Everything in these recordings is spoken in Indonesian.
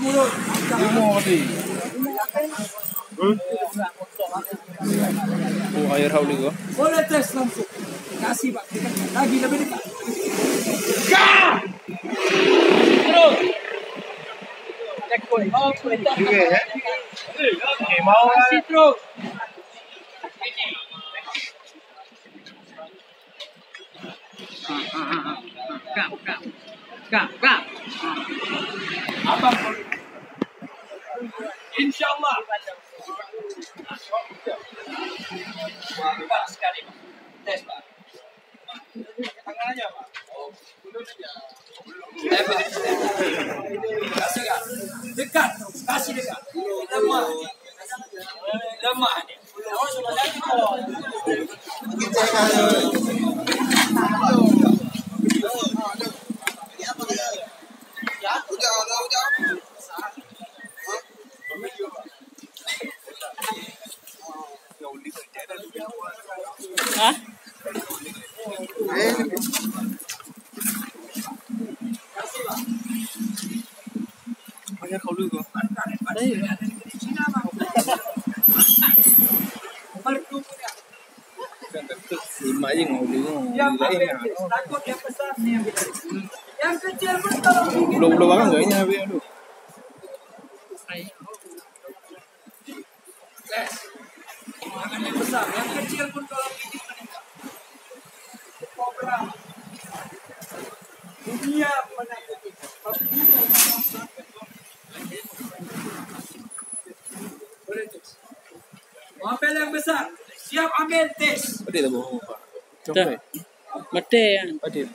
Mulut. Lima tadi. Oh, air hauli kau. Boleh tes langsung. Kasih Pak. Lagi lebih dekat. Terus. Juga ya. Okay, mau kasih terus. Kak. Abang. Insyaallah. Cepat sekali, Pak. Tes, Pak. Tangan aja, Pak. Kasih, Kak. Dekat, kasih dekat. Lemah. Lemah dia. Oh, sudah lagi kok. Hah? air hauli kau. Lima je hauli kau. Takut yang besar ni yang kecil pun kalau Belum barang ke ini habis tu. jangan yang besar, yang kecil pun kalau gigit meninggal. Kobra. Dunia menakuti. Boleh tes. Mau ambil yang besar. Siap ambil tes. Betul tak bohong Pak? Coba. Betul ya. Betul.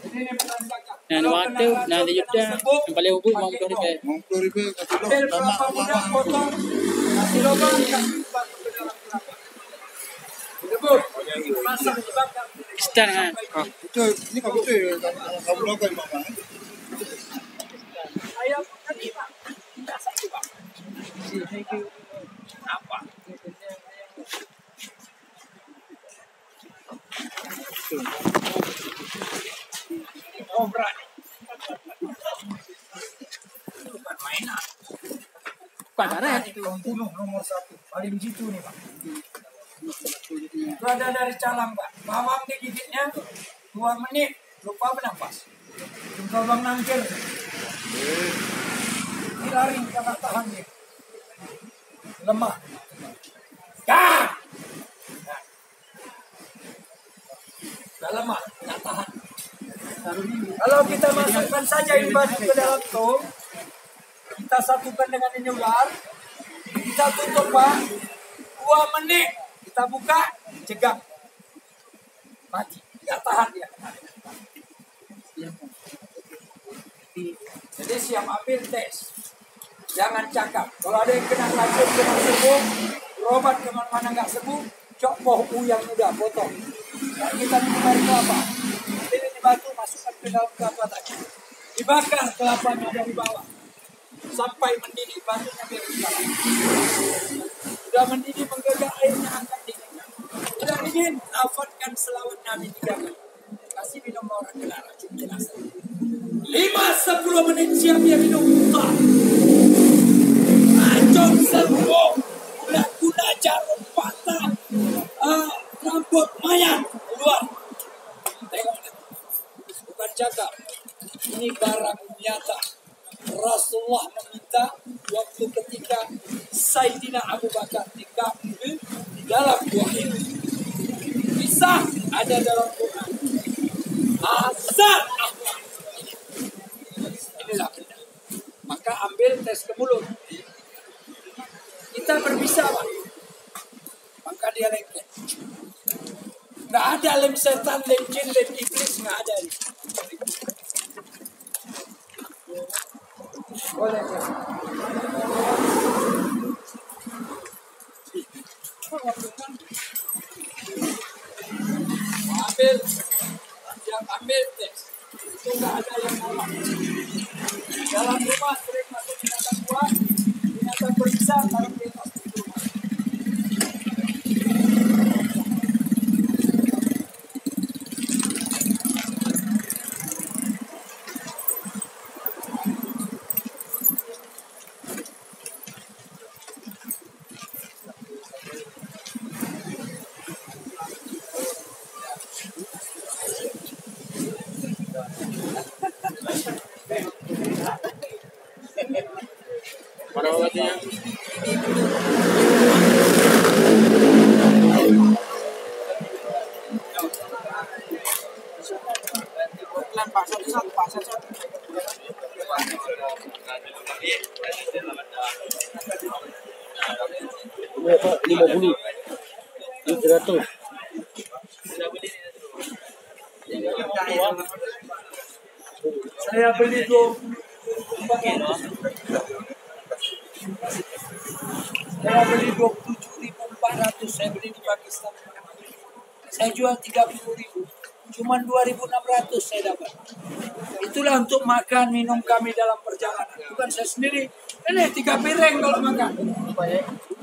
Nah, waktu nanti juga yang paling hubung mau ribu. Ambil kelapa muda, potong. Kasih lubang, kasih lubang ke dalam kelapa. Debur. Pasang di belakang. Istana. Betul. Ini kau betul. Kamu lakukan Pak. Ayam tadi Pak. Tidak satu Pak. Apa? Kobra. Bukan mainan. Pacaran itu pembunuh nomor 1. Paling jitu nih Pak. Itu ada dari calang Pak. Bawang digigitnya 2 menit. Lupa bernafas. Jumpa bang nangkir. Lari karena tahan dia. Lemah. Gah! Dah lemah, tak tahan. Kalau kita masukkan saja ini batu ke dalam tong, kita satukan dengan ini ular, kita tutup Pak, 2 menit, kita buka, jegang. Mati, tak tahan dia. Jadi siap ambil tes. Jangan cakap. Kalau ada yang kena racun, kena sembuh, berobat kemana-mana nggak sembuh, cok boh yang udah potong. Dan kita minum air kelapa. Ini di batu masukkan ke dalam kelapa tadi. Dibakar kelapanya dari bawah. Sampai mendidih batunya biar jalan. Sudah mendidih menggagak airnya angkat dingin. Sudah dingin, lafadzkan selawat Nabi 3 kali. Kasih minum orang kena racun jenazah. 5-10 menit siap dia minum muntah. Racun sembuh. Guna jarum patah. Rambut mayat keluar. Tengok. Bukan cakap. Ini barang nyata. Rasulullah meminta waktu ketika Sayyidina Abu Bakar dikabul di dalam gua ini. Kisah ada dalam Quran. Azab akhlak. Inilah benar. Maka ambil tes ke mulut. Kita berbisa Pak. Maka dia lengket. Nggak ada lem setan, lem jin, lem iblis. Nggak ada. Boleh. Ambil tes. Itu nggak ada yang nolak. Dalam rumah sering masuk binatang buah, binatang berbisa taruh di atas pintu rumah. Ini apa? 50. Ini 100. Saya beli 20. Saya beli 27.400. Saya beli di Pakistan. Saya jual 30.000. Cuman 2.600 saya dapat. Itulah untuk makan minum kami dalam perjalanan. Bukan saya sendiri. Ini 3 piring kalau makan.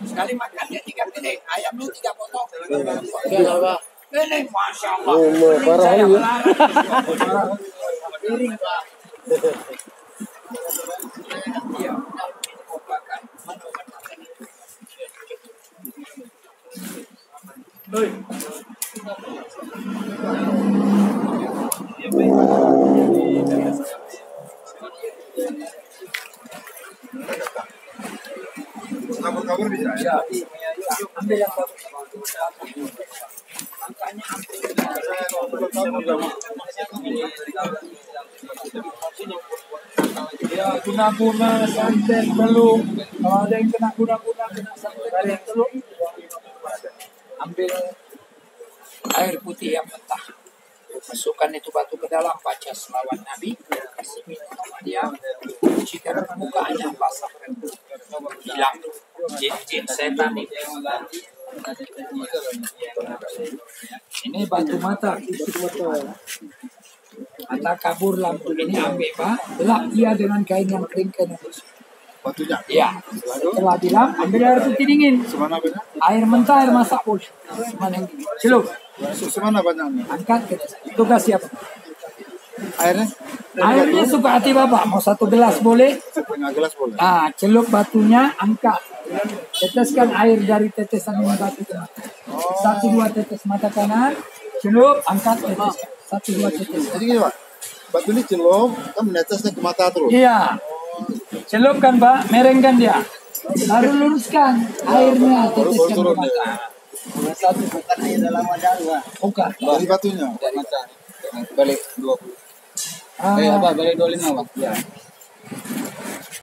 Sekali makan dia 3 piring. Ayamnya 3 potong. Ini Masya Allah. Piring saya melarang. Piring Pak. Iya. Hei. Kabar bisa. Ya, ambil yang bagus. Angkanya ya, guna-guna santet belum. Kalau ada yang kena guna-guna, kena santet belum. Ambil air putih yang mentah. Masukkan itu batu ke dalam, baca selawat Nabi, kasih minum sama dia, cucikan mukanya, basah rambut, hilang jin-jin setan itu. Ini batu mata, mata kabur lampu ini ambil Pak, lap dia dengan kain yang kering kena. Batunya. Iya. Setelah dilap, ambil air putih dingin. Semana banyak? Air mentah, air masak boleh. Semana yang dingin. Celup. Semana banyaknya? Angkat ke tugas siapa? Airnya? Airnya suka hati Bapak. Mau 1 gelas boleh? Setengah gelas boleh. Ah, celup batunya, angkat. Teteskan air dari tetesan batu ke mata. 1-2 tetes mata kanan. Celup, angkat, teteskan. 1-2 tetes. Jadi gini Pak, batu ini celup, kan menetesnya ke mata terus. Iya. Celupkan Pak, merengkan dia. Baru luruskan airnya, teteskan ke mata. Satu bukan air dalam wadah dua. Bukan. Dari batunya. Balik 20. Ah, Balik 25 Pak. ya.